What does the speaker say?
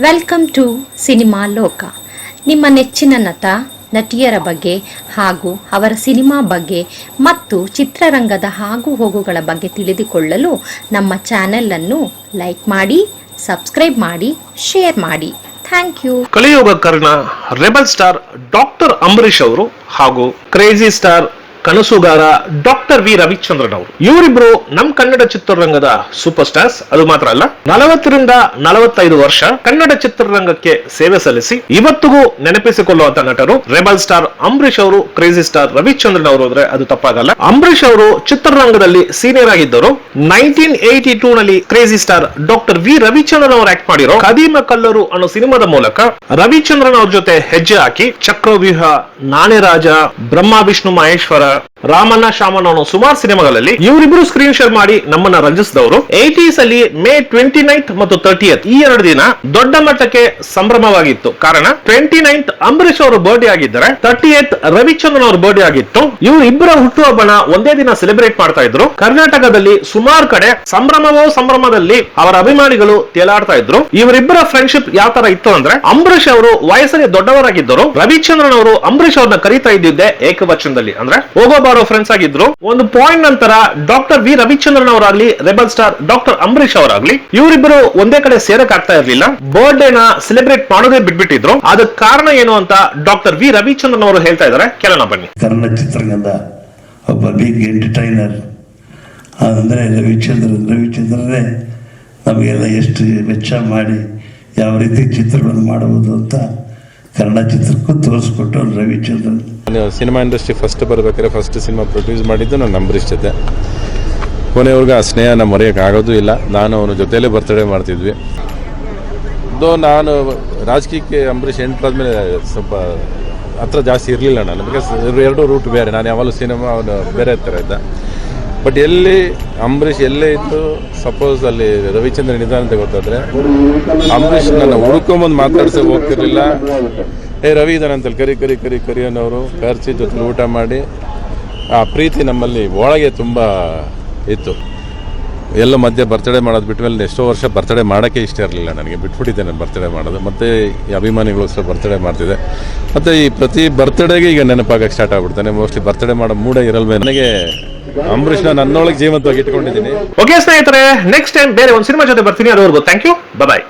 Welcome to cinema ಲೋಕ. ನಿಮ್ಮ ನೆಚ್ಚಿನ ನಟ ನಟಿಯರ ಬಗ್ಗೆ ಹಾಗೂ ಅವರ ಸಿನಿಮಾ ಬಗ್ಗೆ ಮತ್ತು ಚಿತ್ರರಂಗದ ಆಗು ಹೋಗುಗಳ ಬಗ್ಗೆ ತಿಳಿದುಕೊಳ್ಳಲು ನಮ್ಮ ಚಾನೆಲ್ ಅನ್ನು ಲೈಕ್ ಮಾಡಿ, ಸಬ್ಸ್ಕ್ರೈಬ್ ಮಾಡಿ, ಶೇರ್ ಮಾಡಿ. Thank you. Kaliyuga Karna rebel star doctor Ambareesh ಅವರು ಹಾಗೂ ಕ್ರೇಜಿ ಸ್ಟಾರ್ ಕನಸುಗಾರ ಡಾಕ್ಟರ್ ವಿ ರವಿಚಂದ್ರನ್ ಅವರು, ಇವರಿಬ್ರು ನಮ್ ಕನ್ನಡ ಚಿತ್ರರಂಗದ ಸೂಪರ್ ಸ್ಟಾರ್ಸ್. ಅದು ಮಾತ್ರ ಅಲ್ಲ, 40ರಿಂದ 45 ವರ್ಷ ಕನ್ನಡ ಚಿತ್ರರಂಗಕ್ಕೆ ಸೇವೆ ಸಲ್ಲಿಸಿ ಇವತ್ತಿಗೂ ನೆನಪಿಸಿಕೊಳ್ಳುವಂತ ನಟರು ರೆಬಲ್ ಸ್ಟಾರ್ ಅಂಬರೀಶ್ ಅವರು, ಕ್ರೇಜಿ ಸ್ಟಾರ್ ರವಿಚಂದ್ರನ್ ಅವರು ಅಂದ್ರೆ ಅದು ತಪ್ಪಾಗಲ್ಲ. ಅಂಬರೀಶ್ ಅವರು ಚಿತ್ರರಂಗದಲ್ಲಿ ಸೀನಿಯರ್ ಆಗಿದ್ದರು. 1982 ನಲ್ಲಿ crazy star doctor V Ravichandran ಅವರು ಆಕ್ಟ್ ಮಾಡಿರೋ ಕದೀಮ ಕಲ್ಲರು ಅನ್ನೋ ಸಿನಿಮಾದ ಮೂಲಕ ರವಿಚಂದ್ರನ್ ಅವ್ರ ಜೊತೆ ಹೆಜ್ಜೆ ಹಾಕಿ ಚಕ್ರವ್ಯೂಹ, ನಾನೇ ರಾಜ, ಬ್ರಹ್ಮ ವಿಷ್ಣು ಮಹೇಶ್ವರ, ರಾಮಣ್ಣ ಶಾಮಣ್ಣ ಅನ್ನೋ ಸುಮಾರು ಸಿನಿಮಾಗಳಲ್ಲಿ ಇವರಿಬ್ರು ಸ್ಕ್ರೀನ್ ಶೇರ್ ಮಾಡಿ ನಮ್ಮನ್ನ ರಂಜಿಸಿದವರು. 80s ಅಲ್ಲಿ ಮೇ 29th ಮತ್ತು 30th ಈ 2 ದಿನ ದೊಡ್ಡ ಮಟ್ಟಕ್ಕೆ ಸಂಭ್ರಮವಾಗಿತ್ತು. ಕಾರಣ 29th ಅಂಬರೀಶ್ ಅವರ ಬರ್ಡೇ ಆಗಿದ್ದರೆ 30th ರವಿಚಂದ್ರನ್ ಅವರ ಬರ್ಡೇ ಆಗಿತ್ತು. ಇವರು ಇಬ್ಬರ ಹುಟ್ಟುಹಬ್ಬನ ಒಂದೇ ದಿನ ಸೆಲೆಬ್ರೇಟ್ ಮಾಡ್ತಾ ಇದ್ರು. ಕರ್ನಾಟಕದಲ್ಲಿ ಸುಮಾರು ಕಡೆ ಸಂಭ್ರಮದಲ್ಲಿ ಅವರ ಅಭಿಮಾನಿಗಳು ತೇಲಾಡ್ತಾ ಇದ್ರು. ಇವರಿಬ್ಬರ ಫ್ರೆಂಡ್ಶಿಪ್ ಯಾವ ತರ ಇತ್ತು ಅಂದ್ರೆ, ಅಂಬರೀಶ್ ಅವರು ವಯಸ್ಸಲ್ಲಿ ದೊಡ್ಡವರಾಗಿದ್ದರು. ರವಿಚಂದ್ರನ್ ಅವರು ಅಂಬರೀಶ್ ಅವ್ರನ್ನ ಕರೀತಾ ಇದ್ದಿದ್ದೆ ಏಕವಚನದಲ್ಲಿ, ಅಂದ್ರೆ ಹೋಗೋ ಬಾರೋ ಫ್ರೆಂಡ್ಸ್ ಆಗಿದ್ರು. ಒಂದು ಪಾಯಿಂಟ್ ನಂತರ ಡಾಕ್ಟರ್ ವಿ ರವಿಚಂದ್ರನ್ ಅವರಾಗ್ಲಿ, ರೆಬಲ್ ಸ್ಟಾರ್ ಡಾಕ್ಟರ್ ಅಂಬರೀಶ್ ಅವರಾಗ್ಲಿ, ಇವರಿಬ್ಬರು ಒಂದೇ ಕಡೆ ಸೇರಕ್ ಆಗ್ತಾ ಇರ್ಲಿಲ್ಲ. ಬರ್ಡೇನ ಸೆಲೆಬ್ರೇಟ್ ಮಾಡೋದೇ ಬಿಟ್ಬಿಟ್ಟಿದ್ರು. ಅದಕ್ಕೆ ಕಾರಣ ಏನು ಅಂತ ಡಾಕ್ಟರ್ ವಿ ರವಿಚಂದ್ರನ್ ಅವರು ಹೇಳ್ತಾ ಇದ್ದಾರೆ, ಕೇಳೋಣ ಬನ್ನಿ. ಕನ್ನಡ ಚಿತ್ರರಂಗದ ಒಬ್ಬ ಬಿಗ್ ಎಂಟರ್ಟೈನರ್ ಅಂದ್ರೆ ರವಿಚಂದ್ರನೇ ನಮಗೆಲ್ಲ ಎಷ್ಟು ವೆಚ್ಚ ಮಾಡಿ ಯಾವ ರೀತಿ ಚಿತ್ರಗಳನ್ನು ಮಾಡಬಹುದು ಅಂತ ಕನ್ನಡ ಚಿತ್ರಕ್ಕೂ ತೋರಿಸ್ಕೊಟ್ಟು ರವಿಚಂದ್ರನ್. ಸಿನಿಮಾ ಇಂಡಸ್ಟ್ರಿ ಫಸ್ಟ್ ಬರ್ಬೇಕಾದ್ರೆ ಫಸ್ಟ್ ಸಿನಿಮಾ ಪ್ರೊಡ್ಯೂಸ್ ಮಾಡಿದ್ದು ನಾನು ಅಂಬರೀಶ್ ಜೊತೆ. ಕೊನೆಯವ್ರಿಗೆ ಆ ಸ್ನೇಹನ ಮರೆಯೋಕೆ ಆಗೋದು ಇಲ್ಲ. ನಾನು ಅವನ ಜೊತೆಯಲ್ಲೇ ಬರ್ತಡೇ ಮಾಡ್ತಿದ್ವಿ. ನಾನು ರಾಜಕೀಯಕ್ಕೆ ಅಂಬರೀಶ್ ಎಂಟ್ರಾದ್ಮೇಲೆ ಸ್ವಲ್ಪ ಹತ್ರ ಜಾಸ್ತಿ ಇರಲಿಲ್ಲ ನಾನು, ಬಿಕಾಸ್ ಎರಡು ರೂಟ್ ಬೇರೆ. ನಾನು ಯಾವಾಗಲೂ ಸಿನಿಮಾ ಅವನು ಬೇರೆ ಥರ ಇದ್ದ. ಬಟ್ ಎಲ್ಲಿ ಅಂಬರೀಶ್ ಎಲ್ಲೇ ಇದ್ದು, ಸಪೋಸ್ ಅಲ್ಲಿ ರವಿಚಂದ್ರನ್ ನಿಧಾನ ಅಂತ ಗೊತ್ತಾದ್ರೆ ಅಂಬರೀಶ್ ನನ್ನ ಹುಡ್ಕೊಂಬಂದು ಮಾತಾಡ್ಸೋಕೆ ಹೋಗ್ತಿರ್ಲಿಲ್ಲ. ರವಿ ಇದ್ದಾನೆ ಅಂತೇಳಿ ಕರಿ ಅನ್ನೋರು ಕರ್ಚಿ ಜೊತೆ ಊಟ ಮಾಡಿ ಆ ಪ್ರೀತಿ ನಮ್ಮಲ್ಲಿ ಒಳಗೆ ತುಂಬ ಇತ್ತು. ಎಲ್ಲ ಮಧ್ಯೆ ಬರ್ತಡೇ ಮಾಡೋದು ಬಿಟ್ಮೇಲೆ ಎಷ್ಟೋ ವರ್ಷ ಬರ್ತಡೇ ಮಾಡೋಕ್ಕೆ ಇಷ್ಟ ಇರಲಿಲ್ಲ ನನಗೆ. ಬಿಟ್ಬಿಟ್ಟಿದ್ದೆ ನಾನು ಬರ್ತಡೇ ಮಾಡೋದು. ಮತ್ತು ಈ ಅಭಿಮಾನಿಗೋಸ್ಕರ ಬರ್ತಡೇ ಮಾಡ್ತಿದ್ದೆ. ಮತ್ತು ಈ ಪ್ರತಿ ಬರ್ತಡೇಗೆ ಈಗ ನೆನಪಾಗಕ್ಕೆ ಸ್ಟಾರ್ಟ್ ಆಗ್ಬಿಡ್ತಾನೆ. ಮೋಸ್ಟ್ಲಿ ಬರ್ತಡೇ ಮಾಡೋ ಮೂಡೇ ಇರಲ್ವೇ ನನಗೆ. ಅಂಬರೀಶ್ನ ನನ್ನೊಳಗೆ ಜೀವಂತವಾಗಿ ಇಟ್ಕೊಂಡಿದ್ದೀನಿ. ಓಕೆ ಸ್ನೇಹಿತರೆ, ನೆಕ್ಸ್ಟ್ ಟೈಮ್ ಬೇರೆ ಒಂದು ಸಿನಿಮಾ ಜೊತೆ ಬರ್ತೀನಿ. ಅದುವರೆಗೂ ಥ್ಯಾಂಕ್ ಯು, ಬಾಯ್.